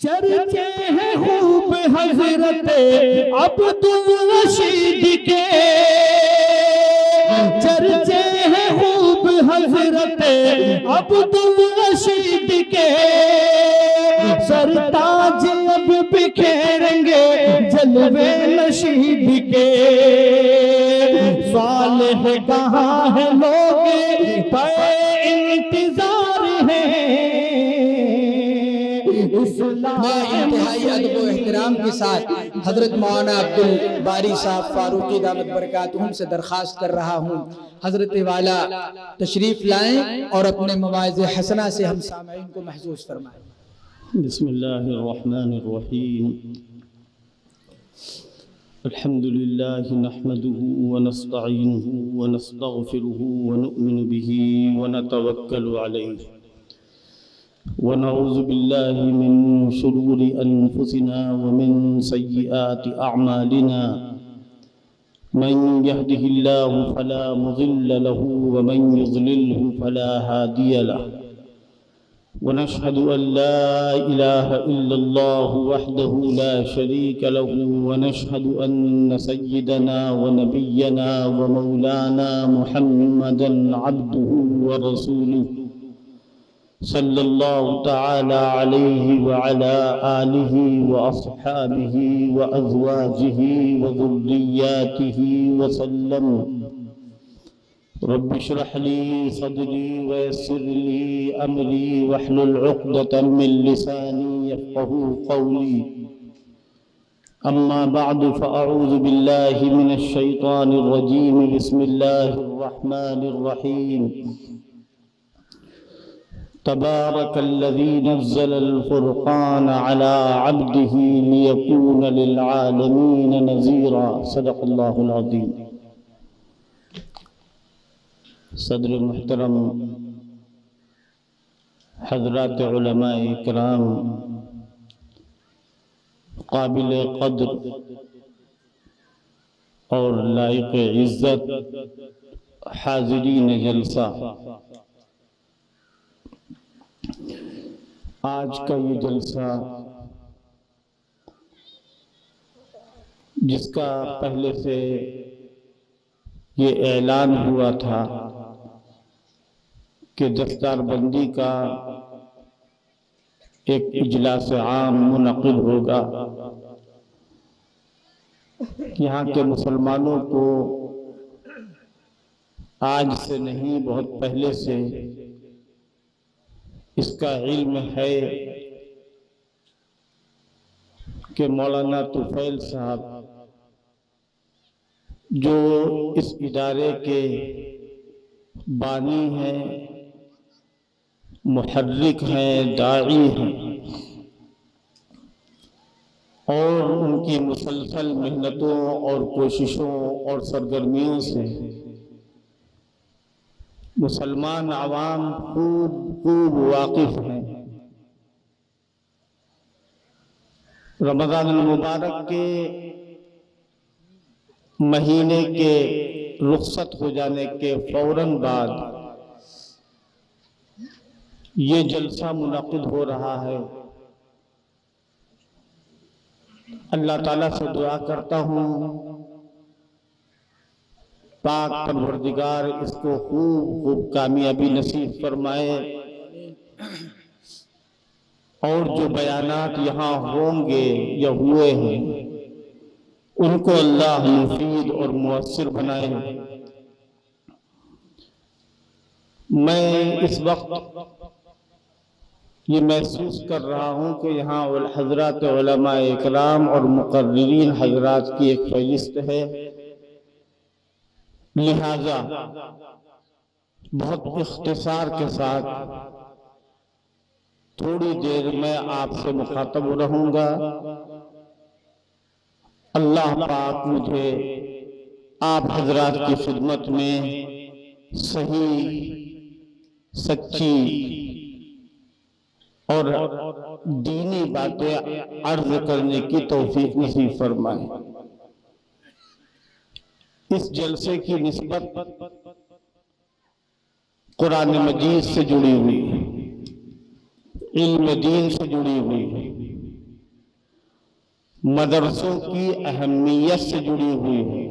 چرچے ہیں خوب حضرت عبدالرشید کے، چرچے ہیں خوب حضرت عبدالرشید کے، سرتاج اب بکھیریں گے جلوے نشید کے، صالح کہاں ہے لوگ پے انتظار ہیں، میں انتہائی ادب و احترام کے ساتھ حضرت مولانا عبدالباری صاحب فاروقی دامت برکاتہم سے درخواست کر رہا ہوں حضرت والا تشریف لائیں اور اپنے مواعظ حسنہ سے ہم سامعین کو محظوظ فرمائیں۔ بسم اللہ الرحمن الرحیم، الحمد للہ نحمده ونستعینه ونستغفره ونؤمن به ونتوکل علیہ، ونعوذ باللہ من شرور انفسنا ومن سیئات اعمالنا، من يهده الله فلا مضل له ومن يضلله فلا هادي له، ونشهد أن لا إله إلا الله وحده لا شريك له، ونشهد أن سيدنا ونبينا ومولانا محمدا عبده ورسوله صلى الله تعالى عليه وعلى آله وأصحابه وأزواجه وذرياته وسلم، رب اشرح لي صدري ويسر لي أمري واحلل عقدة من لساني يفقهوا قولي، أما بعد فأعوذ بالله من الشيطان الرجيم، بسم الله الرحمن الرحيم، تبارك الذي نزل الفرقان على عبده ليكون للعالمين نذيرا، صدق الله العظيم۔ صدر محترم، حضرات علماء کرام، قابل قدر اور لائق عزت حاضرین جلسہ، آج کا یہ جلسہ جس کا پہلے سے یہ اعلان ہوا تھا کہ دستار بندی کا ایک اجلاس عام منعقد ہوگا، یہاں کے مسلمانوں کو آج سے نہیں بہت پہلے سے اس کا علم ہے کہ مولانا طفیل صاحب جو اس ادارے کے بانی ہیں، محرک ہیں، داعی ہیں، اور ان کی مسلسل محنتوں اور کوششوں اور سرگرمیوں سے مسلمان عوام خوب واقف ہیں۔ رمضان المبارک کے مہینے کے رخصت ہو جانے کے فوراً بعد یہ جلسہ منعقد ہو رہا ہے۔ اللہ تعالیٰ سے دعا کرتا ہوں پاک پروردگار اس کو خوب کامیابی نصیب فرمائے، اور جو بیانات یہاں ہوں گے یا ہوئے ہیں ان کو اللہ مفید اور مؤثر بنائے۔ میں اس وقت یہ محسوس کر رہا ہوں کہ یہاں حضرات علماء اکرام اور مقررین حضرات کی ایک فہرست ہے، لہذا بہت اختصار کے ساتھ تھوڑی دیر میں آپ سے مخاطب رہوں گا۔ اللہ پاک مجھے آپ حضرات کی خدمت میں صحیح، سچی اور دینی باتیں عرض کرنے کی توفیق نصیب فرمائے۔ اس جلسے کی نسبت قرآن مجید سے جڑی ہوئی، علم دین سے جڑی ہوئی، مدرسوں کی اہمیت سے جڑی ہوئی ہے،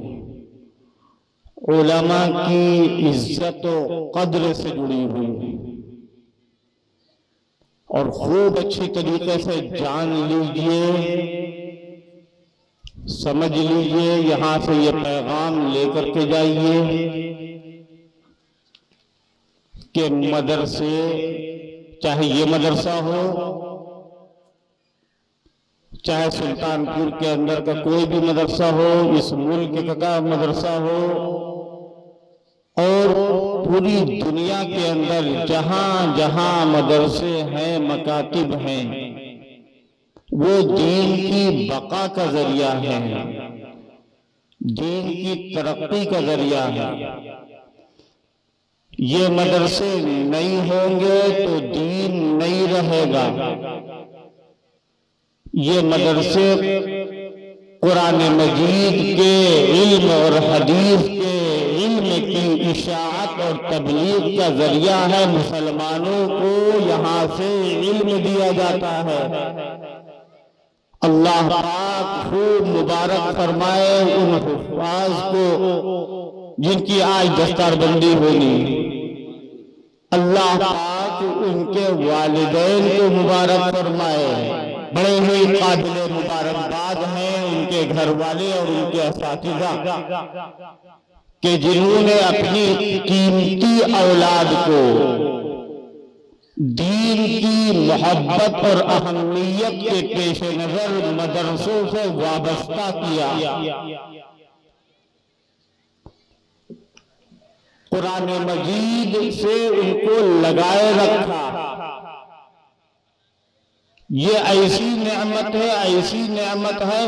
علماء کی عزت و قدر سے جڑی ہوئی ہے، اور خوب اچھی طریقے سے جان لیجئے، سمجھ لیجئے، یہاں سے یہ پیغام لے کر کے جائیے کہ مدرسے، چاہے یہ مدرسہ ہو، چاہے سلطان پور کے اندر کا کوئی بھی مدرسہ ہو، اس ملک کا مدرسہ ہو، اور پوری دنیا کے اندر جہاں جہاں مدرسے ہیں، مکاتب ہیں، وہ دین کی بقا کا ذریعہ ہے، دین کی ترقی کا ذریعہ ہے۔ یہ مدرسے نہیں ہوں گے تو دین نہیں رہے گا۔ یہ مدرسے قرآن مجید کے علم اور حدیث کے علم کی اشاعت اور تبلیغ کا ذریعہ ہے، مسلمانوں کو یہاں سے علم دیا جاتا ہے۔ اللہ پاک خوب مبارک فرمائے ان حفاظ کو جن کی آج دستار بندی ہوگی، اللہ پاک ان کے والدین کو مبارک فرمائے، بڑے ہی قابل مبارکباد ہیں ان کے گھر والے اور ان کے اساتذہ کہ جنہوں نے اپنی قیمتی اولاد کو دین کی محبت اور اہمیت کے پیش نظر مدرسوں سے وابستہ کیا، قرآن مجید سے ان کو لگائے رکھا۔ یہ ایسی نعمت ہے، ایسی نعمت ہے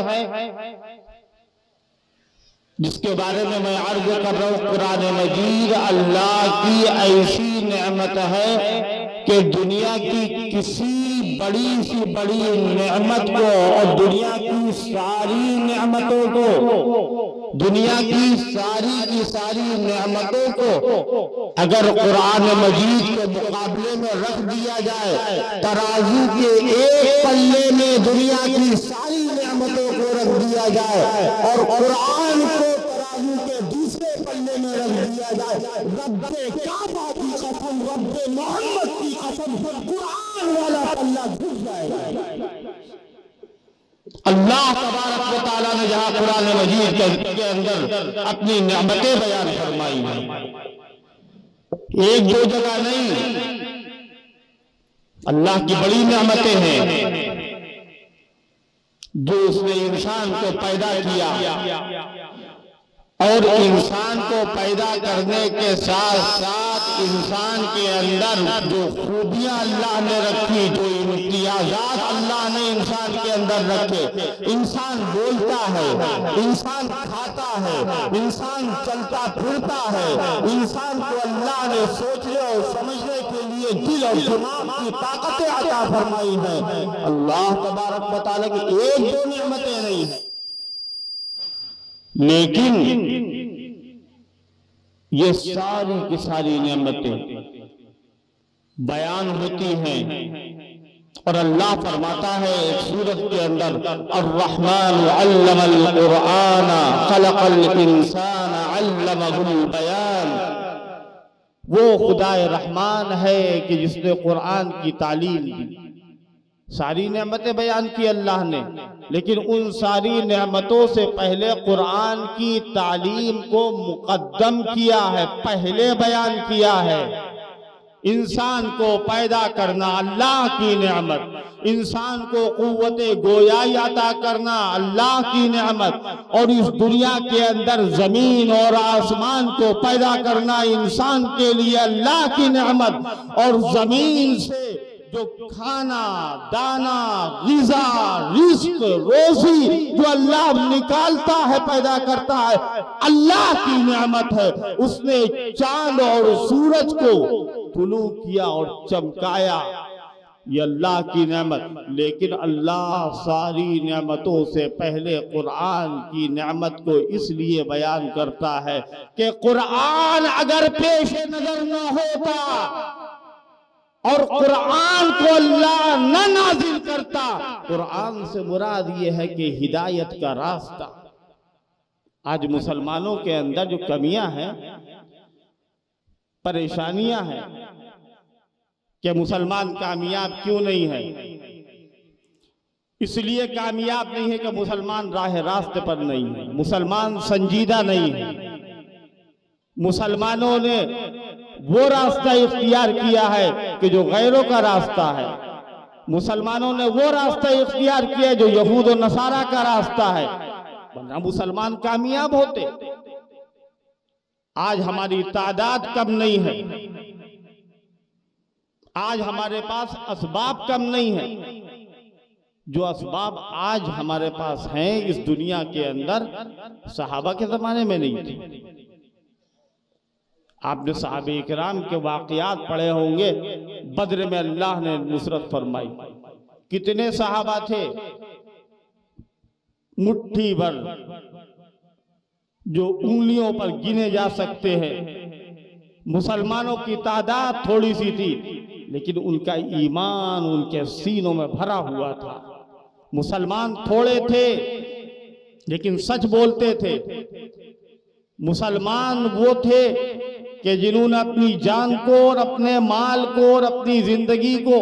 جس کے بارے میں عرض کر رہا ہوں، قرآن مجید اللہ کی ایسی نعمت ہے کہ دنیا کی کسی بڑی سی بڑی نعمت کو اور دنیا کی ساری نعمتوں کو، دنیا کی ساری نعمتوں کو اگر قرآن مجید کے مقابلے میں رکھ دیا جائے، ترازو کے ایک پلے میں دنیا کی ساری نعمتوں کو رکھ دیا جائے اور قرآن کو ترازو کے دوسرے پلے میں رکھ دیا جائے، رب کعبہ کی قسم، رب محمد کی قسم، قرآن والا پلہ جھک جائے گا۔ اللہ تبارک و تعالیٰ نے جہاں قرآن مجید کے اندر اپنی نعمتیں بیان فرمائی ہیں، ایک دو جگہ نہیں، اللہ کی بڑی نعمتیں ہیں جو اس نے انسان کو پیدا کیا، اور انسان کو پیدا کرنے کے ساتھ ساتھ انسان کے اندر جو خوبیاں اللہ نے رکھی، جو امتیازات اللہ نے انسان کے اندر رکھے، انسان بولتا ہے، انسان کھاتا ہے، انسان چلتا پھرتا ہے، انسان کو اللہ نے سوچنے اور سمجھنے کے لیے دل اور دماغ کی طاقتیں عطا فرمائی ہیں۔ اللہ تبارک و تعالیٰ کی ایک دو نعمتیں نہیں ہیں، لیکن یہ ساری کی ساری نعمتیں بیان ہوتی ہیں، اور اللہ فرماتا ہے ایک سورت کے اندر، الرحمن علم القرآن خلق الانسان علمہ البیان۔ وہ خدا رحمان ہے کہ جس نے قرآن کی تعلیم دی۔ ساری نعمتیں بیان کی اللہ نے، لیکن ان ساری نعمتوں سے پہلے قرآن کی تعلیم کو مقدم کیا ہے، پہلے بیان کیا ہے۔ انسان کو پیدا کرنا اللہ کی نعمت، انسان کو قوت گویائی عطا کرنا اللہ کی نعمت، اور اس دنیا کے اندر زمین اور آسمان کو پیدا کرنا انسان کے لیے اللہ کی نعمت، اور زمین سے جو کھانا، دانا، غذا، رزق، روزی جو اللہ نکالتا ہے، پیدا کرتا ہے، اللہ کی نعمت ہے۔ اس نے چاند اور سورج کو طلوع کیا اور چمکایا، یہ اللہ کی نعمت۔ لیکن اللہ ساری نعمتوں سے پہلے قرآن کی نعمت کو اس لیے بیان کرتا ہے کہ قرآن اگر پیش نظر نہ ہوتا اور قرآن کو اللہ نہ نازل کرتا، قرآن سے مراد یہ ہے کہ ہدایت کا راستہ۔ آج مسلمانوں کے اندر جو کمیاں ہیں، پریشانیاں ہیں کہ مسلمان کامیاب کیوں نہیں ہے؟ اس لیے کامیاب نہیں ہے کہ مسلمان راہ راست پر نہیں ہے، مسلمان سنجیدہ نہیں ہے۔ مسلمانوں نے وہ راستہ اختیار کیا ہے کہ جو غیروں کا راستہ ہے، مسلمانوں نے وہ راستہ اختیار کیا ہے جو یہود و نصارہ کا راستہ ہے، ورنہ مسلمان کامیاب ہوتے۔ آج ہماری تعداد کم نہیں ہے، آج ہمارے پاس اسباب کم نہیں ہے۔ جو اسباب آج ہمارے پاس ہیں اس دنیا کے اندر، صحابہ کے زمانے میں نہیں تھے۔ آپ نے صحابہ اکرام کے واقعات پڑھے ہوں گے، بدر میں اللہ نے نصرت فرمائی۔ کتنے صحابہ تھے؟ مٹھی بھر، جو انگلیوں پر گنے جا سکتے ہیں۔ مسلمانوں کی تعداد تھوڑی سی تھی، لیکن ان کا ایمان ان کے سینوں میں بھرا ہوا تھا۔ مسلمان تھوڑے تھے لیکن سچ بولتے تھے۔ مسلمان وہ تھے کہ جنہوں نے اپنی جان کو اور اپنے مال کو اور اپنی زندگی کو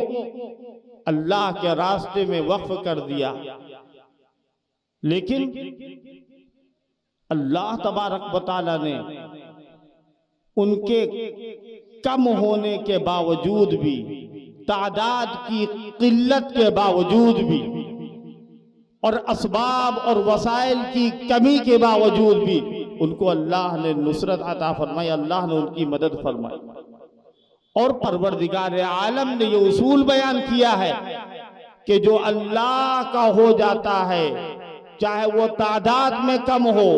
اللہ کے راستے میں وقف کر دیا، لیکن اللہ تبارک و تعالی نے ان کے کم ہونے کے باوجود بھی، تعداد کی قلت کے باوجود بھی، اور اسباب اور وسائل کی کمی کے باوجود بھی ان کو اللہ نے نصرت عطا فرمائی، اللہ نے ان کی مدد فرمائی۔ اور پروردگار عالم نے یہ اصول بیان کیا ہے کہ جو اللہ کا ہو جاتا ہے، چاہے وہ تعداد میں کم ہو،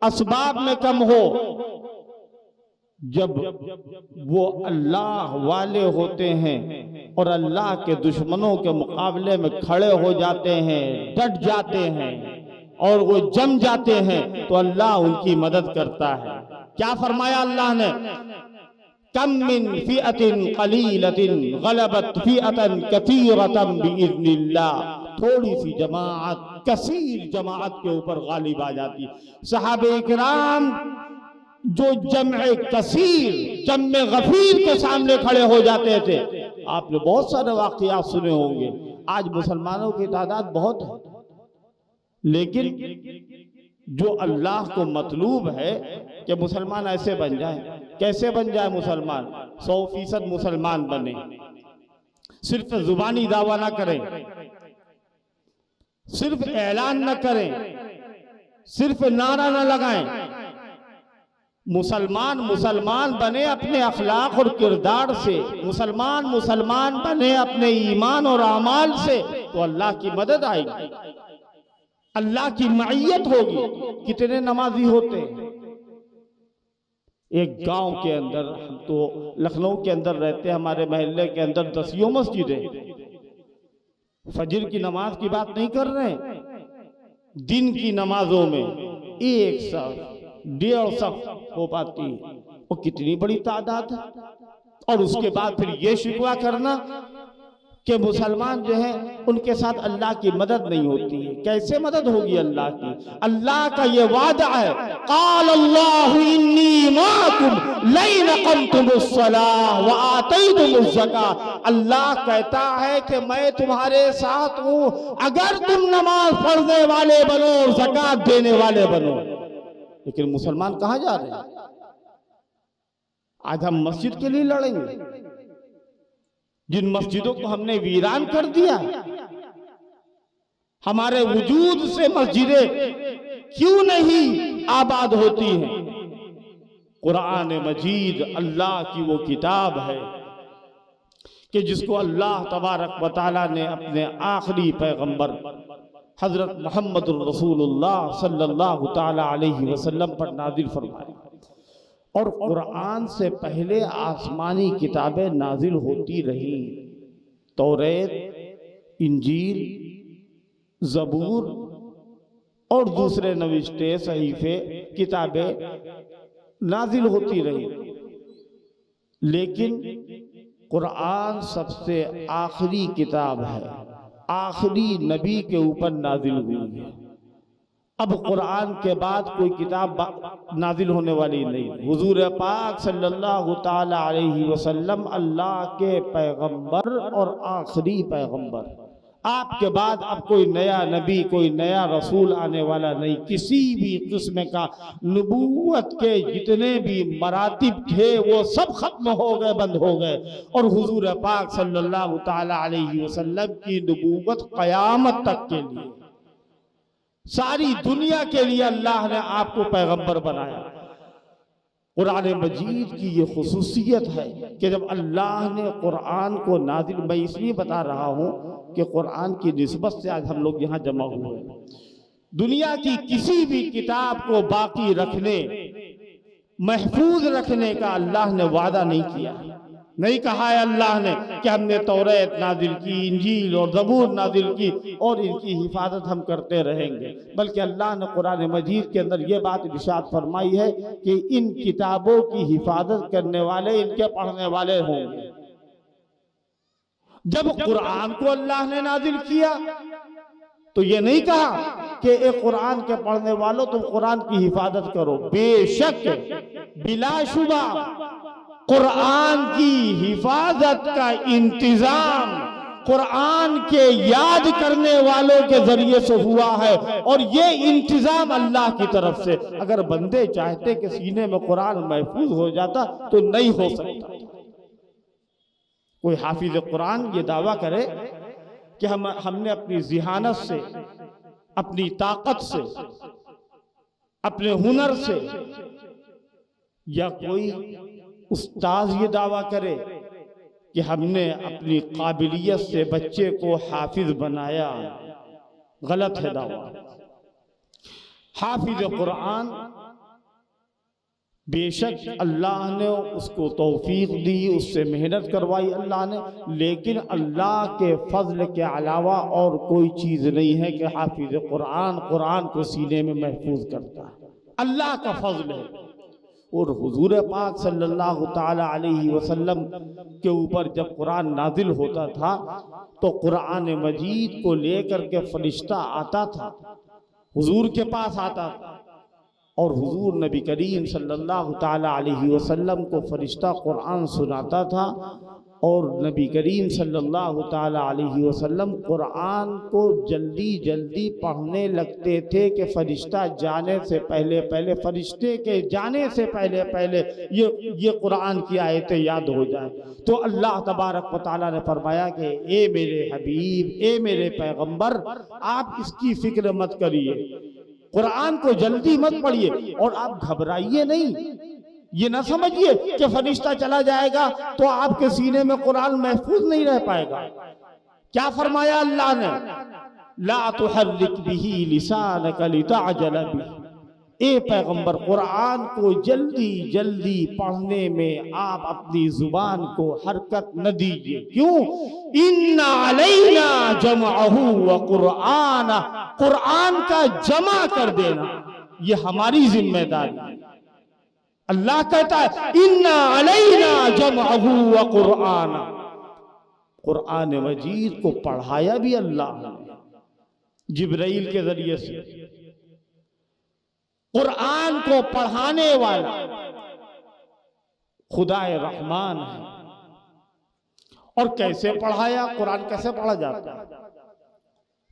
اسباب میں کم ہو، جب وہ اللہ والے ہوتے ہیں اور اللہ کے دشمنوں کے مقابلے میں کھڑے ہو جاتے ہیں، ڈٹ جاتے ہیں اور وہ جم جاتے ہیں، تو اللہ ان کی مدد کرتا ہے۔ کیا فرمایا اللہ نے؟ کم من فئۃ قلیلۃ غلبت فئۃ کثیرۃ باذن اللہ۔ تھوڑی سی جماعت کثیر جماعت کے اوپر غالب آ جاتی۔ صحابہ کرام جو جمع کثیر، جمع غفیر کے سامنے کھڑے ہو جاتے تھے۔ آپ نے بہت سارے واقعات سنے ہوں گے۔ آج مسلمانوں کی تعداد بہت ہے، لیکن جو اللہ کو مطلوب ہے کہ مسلمان ایسے بن جائیں۔ کیسے بن جائے مسلمان؟ 100% مسلمان بنے، صرف زبانی دعویٰ نہ کریں، صرف اعلان نہ کریں، صرف نعرہ نہ لگائیں۔ مسلمان بنے اپنے اخلاق اور کردار سے، مسلمان بنے اپنے ایمان اور اعمال سے، تو اللہ کی مدد آئے گی، اللہ کی معیت ہوگی۔ کتنے نمازی ہوتے ہیں ایک گاؤں کے اندر؟ ہم تو لکھنؤ کے اندر رہتے ہیں، ہمارے محلے کے اندر 10 مسجدیں۔ فجر کی نماز کی بات نہیں کر رہے ہیں، دن کی نمازوں میں 1 صف 1.5 صف ہو پاتی ہے، وہ کتنی بڑی تعداد ہے۔ اور اس کے بعد پھر یہ شکوہ کرنا کہ مسلمان جو ہیں ان کے ساتھ اللہ کی مدد نہیں ہوتی ہے۔ کیسے مدد ہوگی اللہ کی؟ اللہ کا یہ وعدہ ہے، قال اللہ انی معکم لئن اقمتم الصلاۃ وآتیتم الزکاۃ۔ اللہ کہتا ہے کہ میں تمہارے ساتھ ہوں اگر تم نماز پڑھنے والے بنو اور زکوٰۃ دینے والے بنو۔ لیکن مسلمان کہاں جا رہے ہیں؟ آج ہم مسجد کے لیے لڑیں گے، جن مسجدوں کو ہم نے ویران کر دیا۔ ہمارے وجود سے مسجدیں کیوں نہیں آباد ہوتی ہیں؟ قرآن مجید اللہ کی وہ کتاب ہے کہ جس کو اللہ تبارک و تعالیٰ نے اپنے آخری پیغمبر حضرت محمد الرسول اللہ صلی اللہ تعالیٰ علیہ وسلم پر نازل فرمایا۔ اور قرآن سے پہلے آسمانی کتابیں نازل ہوتی رہیں، توریت، انجیل، زبور اور دوسرے نوشتے صحیفے کتابیں نازل ہوتی رہیں، لیکن قرآن سب سے آخری کتاب ہے، آخری نبی کے اوپر نازل ہوئی ہے۔ اب قرآن کے بعد کوئی کتاب نازل ہونے والی نہیں۔ حضور پاک صلی اللہ تعالی علیہ وسلم اللہ کے پیغمبر اور آخری پیغمبر، آپ کے بعد اب کوئی نیا نبی، کوئی نیا رسول آنے والا نہیں۔ کسی بھی قسم کا نبوت کے جتنے بھی مراتب تھے وہ سب ختم ہو گئے، بند ہو گئے، اور حضور پاک صلی اللہ تعالی علیہ وسلم کی نبوت قیامت تک کے لیے، ساری دنیا کے لیے اللہ نے آپ کو پیغمبر بنایا۔ قرآن مجید کی یہ خصوصیت ہے کہ جب اللہ نے قرآن کو نازل، میں اس لیے بتا رہا ہوں کہ قرآن کی نسبت سے آج ہم لوگ یہاں جمع ہوئے ہیں۔ دنیا کی کسی بھی کتاب کو باقی رکھنے، محفوظ رکھنے کا اللہ نے وعدہ نہیں کیا، نہیں کہا ہے اللہ نے کہ ہم نے توریت نازل کی، انجیل اور زبور نازل کی اور ان کی حفاظت ہم کرتے رہیں گے، بلکہ اللہ نے قرآن مجید کے اندر یہ بات ارشاد فرمائی ہے کہ ان کتابوں کی حفاظت کرنے والے ان کے پڑھنے والے ہوں گے۔ جب قرآن کو اللہ نے نازل کیا تو یہ نہیں کہا کہ اے قرآن کے پڑھنے والوں تم قرآن کی حفاظت کرو، بے شک بلا شبہ قرآن کی حفاظت کا انتظام قرآن کے یاد کرنے والوں کے ذریعے سے ہوا ہے، اور یہ انتظام اللہ کی طرف سے۔ اگر بندے چاہتے کہ سینے میں قرآن محفوظ ہو جاتا تو نہیں ہو سکتا۔ کوئی حافظ قرآن یہ دعویٰ کرے کہ ہم نے اپنی ذہانت سے، اپنی طاقت سے، اپنے ہنر سے، یا کوئی استاذ یہ دعویٰ کرے کہ ہم نے اپنی قابلیت سے بچے کو حافظ بنایا، غلط ہے دعویٰ۔ حافظ قرآن بے شک اللہ نے اس کو توفیق دی، اس سے محنت کروائی اللہ نے، لیکن اللہ کے فضل کے علاوہ اور کوئی چیز نہیں ہے کہ حافظ قرآن کو سینے میں محفوظ کرتا ہے، اللہ کا فضل ہے۔ اور حضور پاک صلی اللہ تعالی علیہ وسلم کے اوپر جب قرآن نازل ہوتا تھا تو قرآن مجید کو لے کر کے فرشتہ آتا تھا، حضور کے پاس آتا تھا، اور حضور نبی کریم صلی اللہ تعالی علیہ وسلم کو فرشتہ قرآن سناتا تھا، اور نبی کریم صلی اللہ تعالی علیہ وسلم قرآن کو جلدی جلدی پڑھنے لگتے تھے کہ فرشتہ جانے سے پہلے فرشتے کے جانے سے پہلے یہ قرآن کی آیتیں یاد ہو جائیں۔ تو اللہ تبارک و تعالیٰ نے فرمایا کہ اے میرے حبیب، اے میرے پیغمبر، آپ اس کی فکر مت کریے، قرآن کو جلدی مت پڑھیے، اور آپ گھبرائیے نہیں، یہ نہ سمجھیے کہ فرشتہ چلا جائے گا تو آپ کے سینے میں قرآن محفوظ نہیں رہ پائے گا۔ کیا فرمایا اللہ نے؟ لا تحرک به لسانک لتعجل به، اے پیغمبر قرآن کو جلدی جلدی پڑھنے میں آپ اپنی زبان کو حرکت نہ دیجیے۔ کیوں؟ ان علینا جمعہ وقرآنہ، قرآن کا جمع کر دینا یہ ہماری ذمہ داری ہے۔ اللہ کہتا ہے ان علینا جمعہ وقرآنہ، قرآن مجید کو پڑھایا بھی اللہ نے جبرائیل کے ذریعے سے۔ قرآن کو پڑھانے والا خدا رحمان ہے۔ اور کیسے پڑھایا؟ قرآن کیسے پڑھا جاتا ہے؟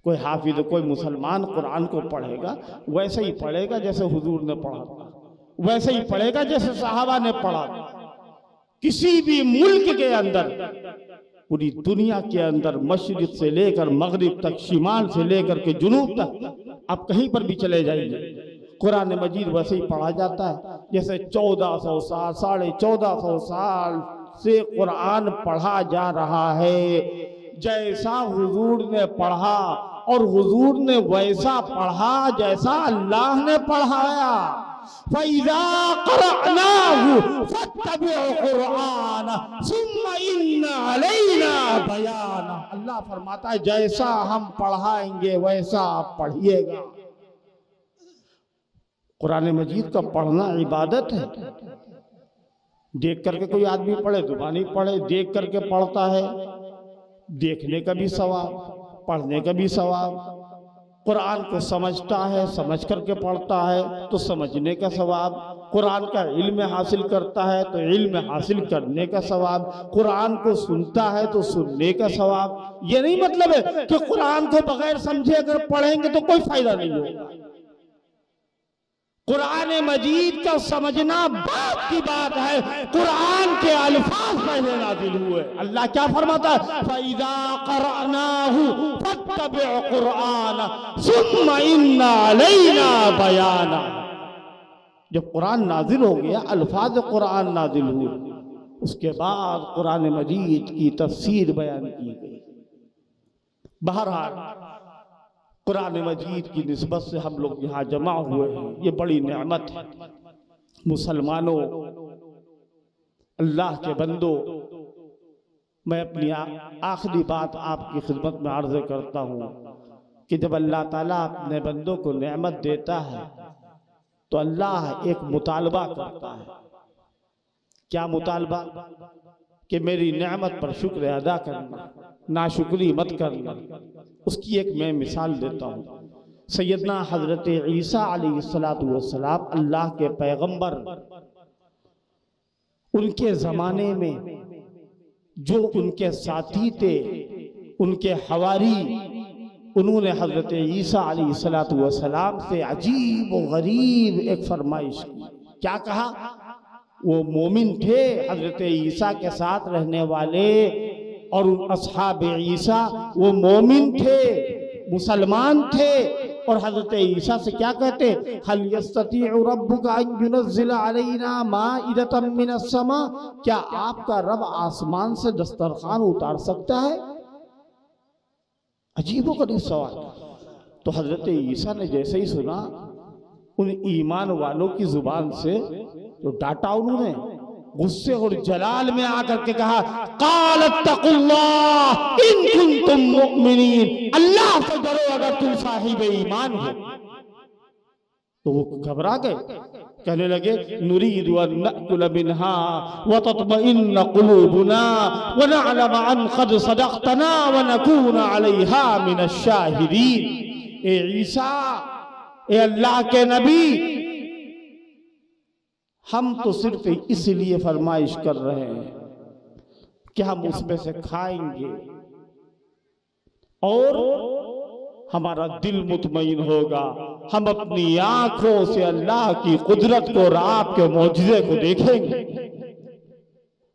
کوئی حافظ، کوئی مسلمان قرآن کو پڑھے گا ویسے ہی پڑھے گا جیسے حضور نے پڑھا تھا، ویسے ہی پڑھے گا جیسے صحابہ نے پڑھا تھا۔ کسی بھی ملک کے اندر، پوری دنیا کے اندر، مشرق سے لے کر مغرب تک، شمال سے لے کر کے جنوب تک، آپ کہیں پر بھی چلے جائیے، قرآن مجید ویسے ہی پڑھا جاتا ہے جیسے 1400 سال، 1450 سال سے قرآن پڑھا جا رہا ہے، جیسا حضور نے پڑھا، اور حضور نے ویسا پڑھا جیسا اللہ نے پڑھایا۔ فَإِذَا قَرَأْنَاهُ فَاتَّبِعْ قُرْآنَهُ ثُمَّ إِنَّ عَلَيْنَا بَيَانَهُ، اللہ فرماتا ہے جیسا ہم پڑھائیں گے ویسا آپ پڑھیے گا۔ قرآن مجید کا پڑھنا عبادت ہے۔ دیکھ کر کے کوئی آدمی پڑھے زبانی پڑھے، دیکھ کر کے پڑھتا ہے، دیکھنے کا بھی ثواب، پڑھنے کا بھی ثواب۔ قرآن کو سمجھتا ہے، سمجھ کر کے پڑھتا ہے تو سمجھنے کا ثواب، قرآن کا علم حاصل کرتا ہے تو علم حاصل کرنے کا ثواب، قرآن کو سنتا ہے تو سننے کا ثواب۔ یہ نہیں مطلب ہے کہ قرآن کو بغیر سمجھے اگر پڑھیں گے تو کوئی فائدہ نہیں ہوگا۔ قرآن مجید کا سمجھنا بات کی بات ہے، قرآن کے الفاظ پہلے نازل ہوئے۔ اللہ کیا فرماتا ہے؟ فَإِذَا قَرَأْنَاهُ فَاتَّبِعْ قُرْآنَهُ ثُمَّ إِنَّ عَلَيْنَا بَيَانَهُ۔ جب قرآن نازل ہو گیا، الفاظ قرآن نازل ہوئے، اس کے بعد قرآن مجید کی تفسیر بیان کی گئی۔ بہرحال قرآن مجید کی نسبت سے ہم لوگ یہاں جمع ہوئے ہیں، یہ بڑی نعمت ہے۔ مسلمانوں، اللہ کے بندو، میں اپنی آخری بات آپ کی خدمت میں عرض کرتا ہوں کہ جب اللہ تعالیٰ اپنے بندوں کو نعمت دیتا ہے تو اللہ ایک مطالبہ کرتا ہے۔ کیا مطالبہ؟ کہ میری نعمت پر شکر ادا کرنا، ناشکری مت کرنا۔ اس کی ایک میں مثال دیتا ہوں۔ سیدنا حضرت عیسیٰ علیہ السلام اللہ کے پیغمبر، ان کے زمانے میں جو ان کے ساتھی تھے، ان کے حواری، انہوں نے حضرت عیسیٰ علیہ السلام سے عجیب و غریب ایک فرمائش کی۔ کیا کہا؟ وہ مومن تھے، حضرت عیسیٰ کے ساتھ رہنے والے اور اصحاب عیسیٰ وہ مومن تھے، مسلمان تھے، اور حضرت عیسیٰ سے کیا کہتے؟ هل يستطيع ربك ان ينزل علينا مائدة من السماء؟ کیا آپ کا رب آسمان سے دسترخوان اتار سکتا ہے؟ عجیب و غریب سوال۔ تو حضرت عیسیٰ نے جیسے ہی سنا ان ایمان والوں کی زبان سے تو ڈانٹا، انہوں نے غصے اور جلال میں آ کر کے کہا قال اتقوا اللہ ان کنتم مؤمنین، اللہ سے ڈرو اگر تم صاحب ایمان ہو۔ تو وہ گھبرا گئے، کہنے لگے نريد ان نأكل منها وتطمئن قلوبنا ونعلم ان قد صدقتنا ونكون عليها من الشاهدين۔ اے عیسیٰ، اے اللہ کے نبی، ہم تو صرف اس لیے فرمائش کر رہے ہیں کہ ہم اس میں سے کھائیں گے اور ہمارا دل مطمئن ہوگا، ہم اپنی آنکھوں سے اللہ کی قدرت کو اور آپ کے معجزے کو دیکھیں گے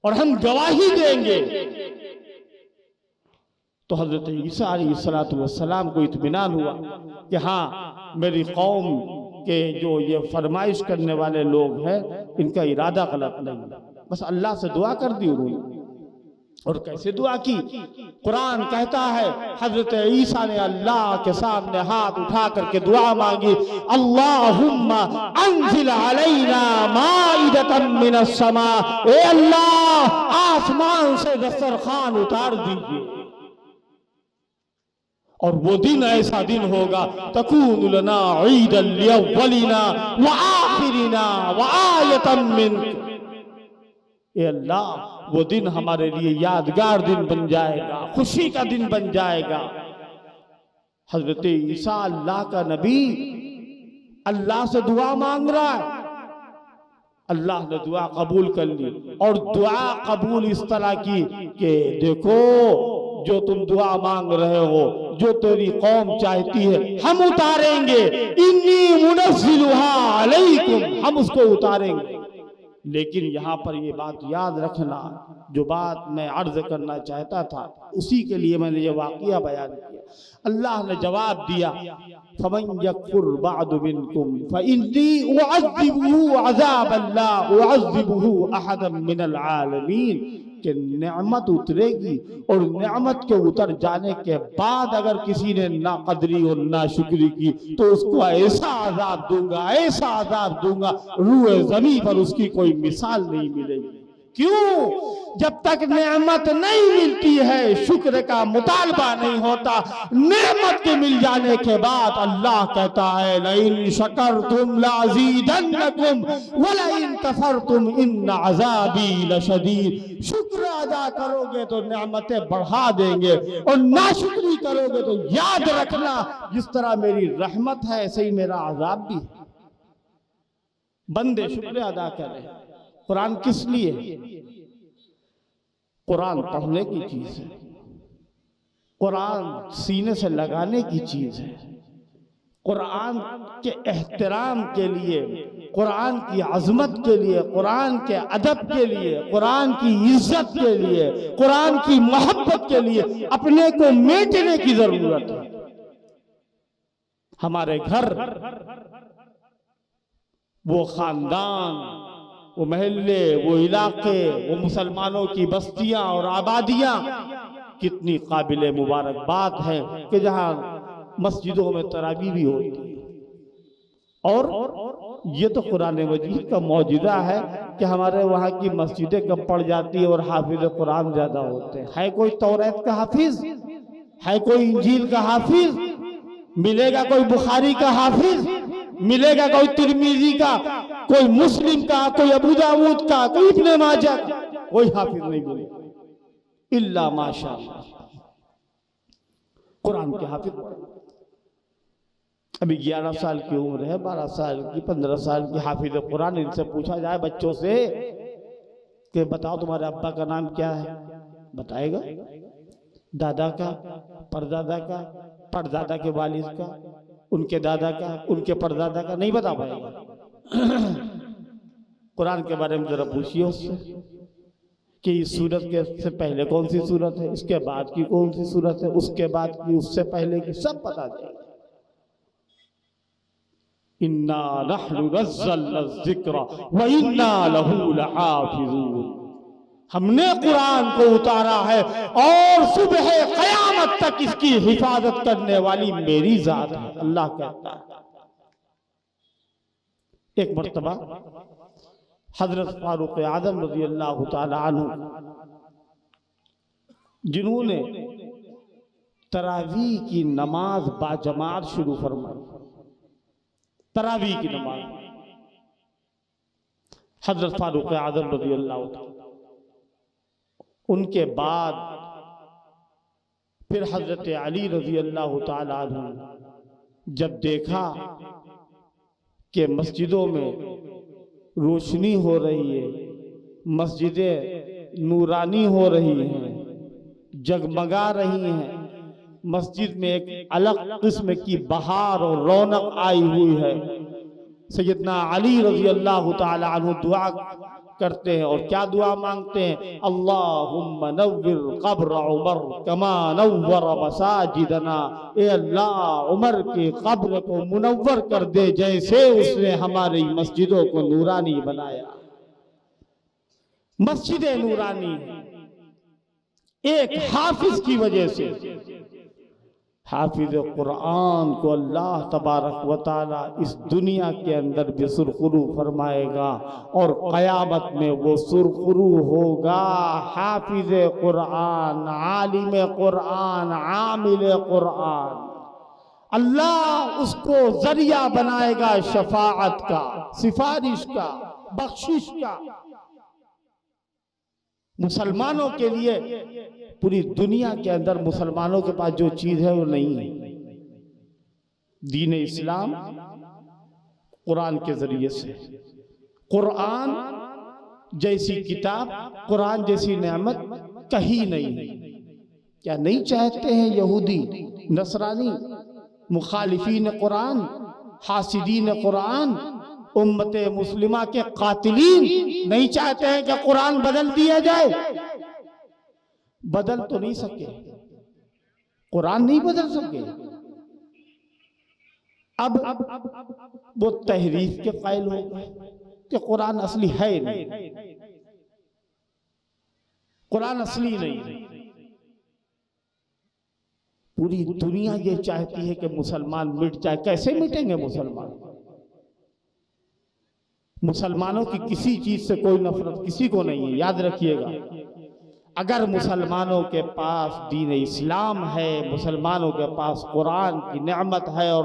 اور ہم گواہی دیں گے۔ تو حضرت عیسیٰ علیہ السلام کو اطمینان ہوا کہ ہاں میری قوم کہ جو یہ فرمائش کرنے والے لوگ ہیں ان کا ارادہ غلط نہیں، بس اللہ سے دعا کر دی انہوں نے۔ اور کیسے دعا کی؟ قرآن کہتا ہے حضرت عیسیٰ نے اللہ کے سامنے ہاتھ اٹھا کر کے دعا مانگی، اللہم انزل علینا مائدۃ من السماء، اے اللہ آسمان سے دسترخوان اتار دیجئے۔ اور وہ دن ایسا دن ہوگا تکون لنا عیدا لاولنا وآخرنا وآیۃ منک، اے اللہ وہ دن ہمارے لیے یادگار دن بن جائے گا، خوشی کا دن بن جائے گا۔ حضرت عیسیٰ اللہ کا نبی اللہ سے دعا مانگ رہا ہے، اللہ نے دعا قبول کر لی، اور دعا قبول اس طرح کی کہ دیکھو جو تم دعا مانگ رہے ہو، جو تیری قوم چاہتی ہے ہم اتاریں گے، انی منزلها علیکم، ہم اس کو اتاریں گے۔ لیکن یہاں پر یہ بات یاد رکھنا، جو بات میں عرض کرنا چاہتا تھا اسی کے لیے میں نے یہ واقعہ بیان کیا۔ اللہ نے جواب دیا فَمَنْ يَكْفُرْ بَعْدُ مِنْكُمْ فَإِنِّي أُعَذِّبُهُ عَذَابًا لَا أُعَذِّبُهُ أَحَدًا مِنَ الْعَالَمِينَ، کہ نعمت اترے گی اور نعمت کے اتر جانے کے بعد اگر کسی نے ناقدری اور ناشکری کی تو اس کو ایسا عذاب دوں گا، ایسا عذاب دوں گا، روح زمین پر اس کی کوئی مثال نہیں ملے گی۔ کیوں؟ جب تک نعمت نہیں ملتی ہے شکر کا مطالبہ نہیں ہوتا، نعمت کے مل جانے کے بعد اللہ کہتا ہے لَإِن شَكَرْتُمْ لَأَزِيدَنَّكُمْ وَلَئِن كَفَرْتُمْ إِنَّ عَذَابِي لَشَدِيدٌ۔ شکر ادا کرو گے تو نعمتیں بڑھا دیں گے، اور ناشکری کرو گے تو یاد رکھنا جس طرح میری رحمت ہے ایسے ہی میرا عذاب بھی ہے۔ بندے شکر ادا کریں۔ قرآن کس لیے؟ قرآن پڑھنے کی چیز ہے، قرآن سینے سے لگانے کی چیز ہے، قرآن کے احترام کے لیے، قرآن کی عظمت کے لیے، قرآن کے ادب کے لیے، قرآن کی عزت کے لیے، قرآن کی محبت کے لیے اپنے کو میٹنے کی ضرورت ہے۔ ہمارے گھر، وہ خاندان، وہ محلے، وہ علاقے، وہ مسلمانوں کی بستیاں اور آبادیاں کتنی قابل مبارکباد ہیں کہ جہاں مسجدوں میں تراویح بھی ہوتی ہے۔ اور یہ تو قرآن مجید کا معجزہ ہے کہ ہمارے وہاں کی مسجدیں کم پڑ جاتی ہیں اور حافظ قرآن زیادہ ہوتے ہیں۔ ہے کوئی توریت کا حافظ؟ ہے کوئی انجیل کا حافظ؟ ملے گا کوئی بخاری کا حافظ؟ ملے گا کوئی ترمذی کا، کوئی مسلم کا، کوئی ابو داؤد کا، کوئی ابن ماجہ کا؟ کوئی حافظ نہیں ملے گا الا ماشاء اللہ۔ قرآن کے حافظ ابھی 11 سال کی عمر ہے، 12 سال کی، 15 سال کی حافظ قرآن، ان سے پوچھا جائے بچوں سے کہ بتاؤ تمہارے ابا کا نام کیا ہے؟ بتائے گا؟ دادا کا، پردادا کا، پردادا کے والد کا، ان کے دادا کا، ان کے پردادا کا نہیں بتا پائے گا۔ قرآن کے بارے میں ذرا پوچھئے اس سے کہ اس سورت کے سے پہلے کون سی سورت ہے، اس کے بعد کی کون سی سورت ہے، اس کے بعد کی، اس سے پہلے کی، سب بتا دے گا۔ اِنَّا نَحْنُ نَزَّلْنَا الذِّكْرَ وَإِنَّا لَهُ لَحَافِظُونَ۔ ہم نے قرآن کو اتارا ہے اور صبح قیامت تک اس کی حفاظت کرنے والی میری ذات ہے، اللہ کہتا ہے۔ ایک مرتبہ حضرت فاروق اعظم رضی اللہ تعالی عنہ، جنہوں نے تراویح کی نماز باجماعت شروع فرمائی، تراویح کی نماز، حضرت فاروق اعظم رضی اللہ تعالی، ان کے بعد پھر حضرت علی رضی اللہ تعالی عنہ جب دیکھا کہ مسجدوں میں روشنی ہو رہی ہے، مسجدیں نورانی ہو رہی ہیں، جگمگا رہی ہیں، مسجد میں ایک الگ قسم کی بہار اور رونق آئی ہوئی ہے، سیدنا علی رضی اللہ تعالی عنہ دعا کرتے ہیں، اور کیا دعا مانگتے ہیں؟ اللہم نور قبر عمر کما نور مساجدنا، اے اللہ عمر کی قبر کو منور کر دے جیسے اس نے ہماری مسجدوں کو نورانی بنایا۔ مسجد نورانی ایک حافظ کی وجہ سے، حافظ قرآن کو اللہ تبارک و تعالی اس دنیا کے اندر بھی سرخرو فرمائے گا، اور قیامت میں وہ سرخرو ہوگا۔ حافظ قرآن، عالم قرآن، عامل قرآن، اللہ اس کو ذریعہ بنائے گا شفاعت کا، سفارش کا، بخشش کا۔ مسلمانوں کے لیے پوری دنیا کے اندر مسلمانوں کے پاس جو چیز ہے وہ نہیں ہے۔ دین اسلام قرآن کے ذریعے سے، قرآن جیسی کتاب، قرآن جیسی نعمت کہیں نہیں ہے۔ کیا نہیں چاہتے ہیں یہودی، نصرانی، مخالفین قرآن، حاسدین قرآن، امت مسلمہ کے قاتلین نہیں چاہتے ہیں کہ قرآن بدل دیا جائے؟ بدل تو نہیں سکے، قرآن نہیں بدل سکے۔ اب وہ تحریف کے قائل ہو گئے کہ قرآن اصلی ہے نہیں، قرآن اصلی نہیں۔ پوری دنیا یہ چاہتی ہے کہ مسلمان مٹ جائے۔ کیسے مٹیں گے مسلمان؟ مسلمانوں کی کسی چیز سے کوئی نفرت کسی کو نہیں ہے، یاد رکھیے گا۔ اگر مسلمانوں کے پاس دین اسلام ہے، مسلمانوں کے پاس قرآن کی نعمت ہے اور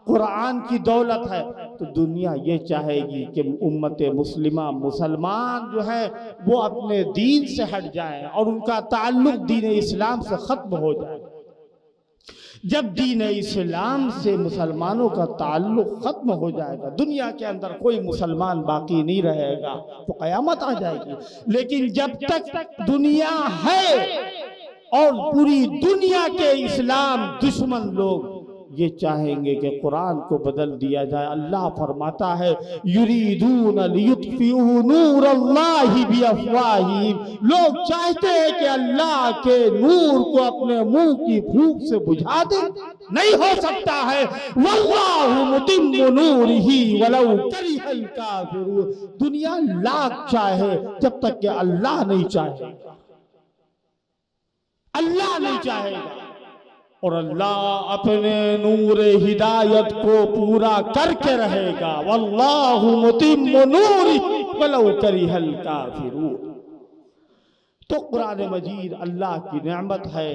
قرآن کی دولت ہے، تو دنیا یہ چاہے گی کہ امت مسلمہ مسلمان جو ہے وہ اپنے دین سے ہٹ جائے اور ان کا تعلق دین اسلام سے ختم ہو جائے۔ جب دین اسلام سے مسلمانوں کا تعلق ختم ہو جائے گا، دنیا کے اندر کوئی مسلمان باقی نہیں رہے گا، تو قیامت آ جائے گی۔ لیکن جب تک دنیا ہے اور پوری دنیا کے اسلام دشمن لوگ یہ چاہیں گے کہ قرآن کو بدل دیا جائے۔ اللہ فرماتا ہے یریدون لیطفئوا نور اللہ بافواہہم، لوگ چاہتے ہیں کہ اللہ کے نور کو اپنے منہ کی پھونک سے بجھا دیں، نہیں ہو سکتا ہے۔ واللہ متم نورہ ولو کرہ الکافرون، دنیا لاکھ چاہے جب تک کہ اللہ نہیں چاہے گا، اللہ نہیں چاہے گا۔ اور اللہ اپنے نور ہدایت کو پورا کر کے رہے گا۔ واللہ متم نورہ ولو کرہ الکافرون۔ تو قرآن مجید اللہ کی نعمت ہے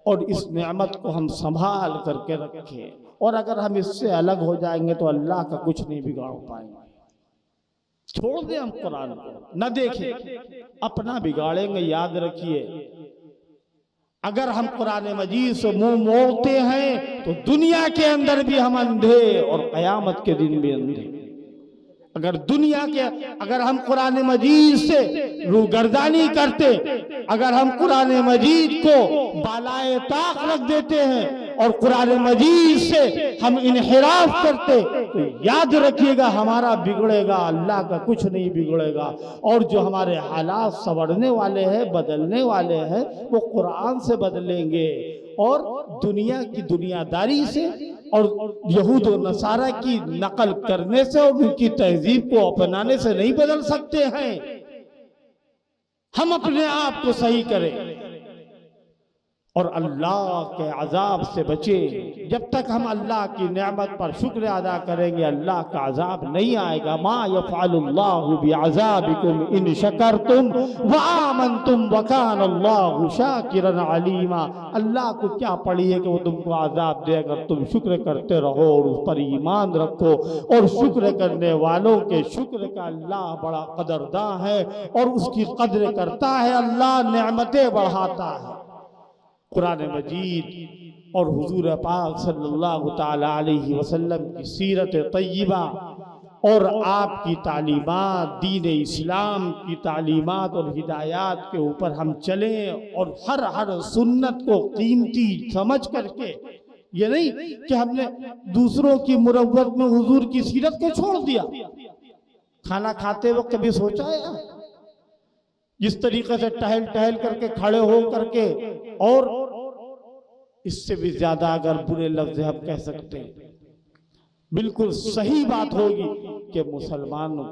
اور اس نعمت کو ہم سنبھال کر کے رکھیں، اور اگر ہم اس سے الگ ہو جائیں گے تو اللہ کا کچھ نہیں بگاڑ پائیں گے۔ چھوڑ دیں ہم قرآن کو، نہ دیکھیں، اپنا بگاڑیں گے۔ یاد رکھیے، اگر ہم قرآن مجید سے منہ موڑتے ہیں تو دنیا کے اندر بھی ہم اندھے اور قیامت کے دن بھی اندھے۔ اگر ہم قرآن مجید سے روگردانی کرتے، اگر ہم قرآن مجید کو بالائے طاق رکھ دیتے ہیں اور قرآن مجید سے ہم انحراف کرتے، تو یاد رکھیے گا ہمارا بگڑے گا، اللہ کا کچھ نہیں بگڑے گا۔ اور جو ہمارے حالات سنورنے والے ہیں، بدلنے والے ہیں، وہ قرآن سے بدلیں گے، اور دنیا کی دنیا داری سے اور یہود و نصارہ کی نقل کرنے سے اور ان کی تہذیب کو اپنانے سے نہیں بدل سکتے ہیں۔ ہم اپنے آپ کو صحیح کریں اور اللہ کے عذاب سے بچیں۔ جب تک ہم اللہ کی نعمت پر شکر ادا کریں گے، اللہ کا عذاب نہیں آئے گا۔ ما یفعل اللہ بعذابکم ان شکرتم وآمنتم وکان اللہ شاکرا علیما۔ اللہ کو کیا پڑی ہے کہ وہ تم کو عذاب دے، اگر تم شکر کرتے رہو اور اس پر ایمان رکھو، اور شکر کرنے والوں کے شکر کا اللہ بڑا قدرداں ہے اور اس کی قدر کرتا ہے، اللہ نعمتیں بڑھاتا ہے۔ قرآن مجید اور حضور پاک صلی اللہ تعالی علیہ وسلم کی سیرت طیبہ اور آپ کی تعلیمات، دین اسلام کی تعلیمات اور ہدایات کے اوپر ہم چلیں، اور ہر سنت کو قیمتی سمجھ کر کے، یہ نہیں کہ ہم نے دوسروں کی مروت میں حضور کی سیرت کو چھوڑ دیا۔ کھانا کھاتے وقت کبھی سوچا ہے جس طریقے سے ٹہل کر کے، کھڑے ہو کر کے، اور اس سے بھی زیادہ اگر برے لفظ ہم کہہ سکتے ہیں، بالکل صحیح بات ہوگی کہ مسلمانوں،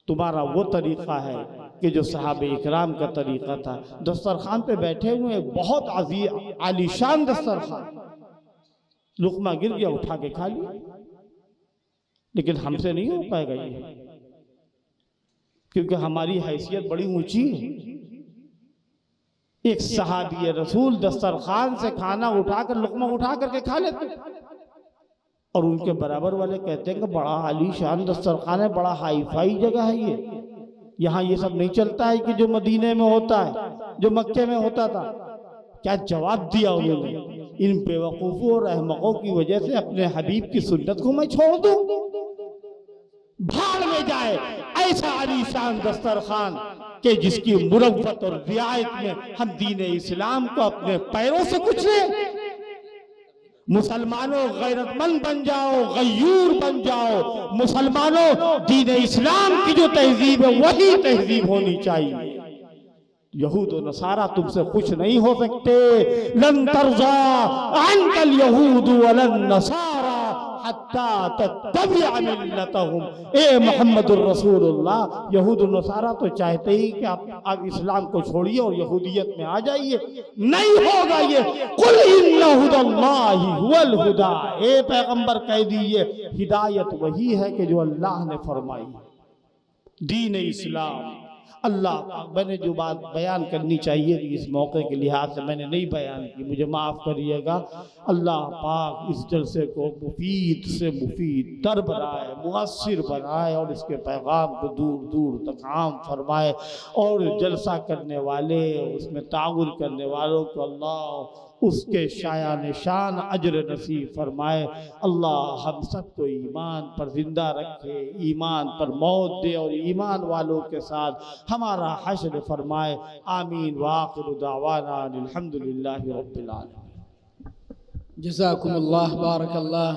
تمہارا وہ طریقہ ہے کہ جو صحابہ اکرام کا طریقہ تھا۔ دسترخوان پہ بیٹھے ہوئے، بہت عالی شان دسترخوان، لقمہ گر گیا اٹھا کے کھا لیا، لیکن ہم سے نہیں ہو پائے گا یہ، کیونکہ ہماری حیثیت بڑی اونچی ہے۔ ایک صحابی رسول دسترخوان سے کھانا اٹھا کر، لقمہ اٹھا کر کے کھا لیتے، اور ان کے برابر والے کہتے ہیں کہ بڑا عالی شان دسترخوان ہے، بڑا ہائی فائی جگہ ہے یہ، یہاں یہ سب نہیں چلتا ہے کہ جو مدینے میں ہوتا ہے، جو مکے میں ہوتا تھا۔ کیا جواب دیا انہوں نے؟ ان بیوقوفوں اور احمقوں کی وجہ سے اپنے حبیب کی سنت کو میں چھوڑ دوں؟ بھاڑ میں جائے ایسا عالی شان دسترخوان کہ جس کی مروت اور رعایت میں ہم دین اسلام کو اپنے پیروں سے کچلیں۔ مسلمانوں غیرت مند بن جاؤ، غیور بن جاؤ۔ مسلمانوں دین اسلام کی جو تہذیب ہے وہی تہذیب ہونی چاہیے۔ یہود و نصارہ تم سے خوش نہیں ہو سکتے۔ لن ترضى عنك اليهود ولا النصارى حتی تتبع ملتہم، اے محمد الرسول اللہ، یہود و نصارہ تو چاہتے ہی کہ آپ اسلام کو چھوڑیے اور یہودیت میں آ جائیے، نہیں ہوگا یہ۔ قل ان ھدی اللہ ھو الھدی، اے پیغمبر کہہ دیجئے ہدایت وہی ہے کہ جو اللہ نے فرمائی، دین اسلام۔ اللہ پاک، میں نے جو بات بیان کرنی چاہیے تھی اس موقع کے لحاظ سے میں نے نہیں بیان کی، مجھے معاف کریے گا۔ اللہ پاک اس جلسے کو مفید سے مفید تر بنائے، مؤثر بنائے، اور اس کے پیغام کو دور دور تک عام فرمائے، اور جلسہ کرنے والے، اس میں تعاون کرنے والوں کو اللہ اس کے شایان شان اجر نصیب فرمائے۔ اللہ ہم سب کو ایمان پر زندہ رکھے، ایمان پر موت دے، اور ایمان والوں کے ساتھ ہمارا حشر فرمائے۔ آمین وآخر دعوانا الحمدللہ رب العالمین۔ جزاکم اللہ، بارک اللہ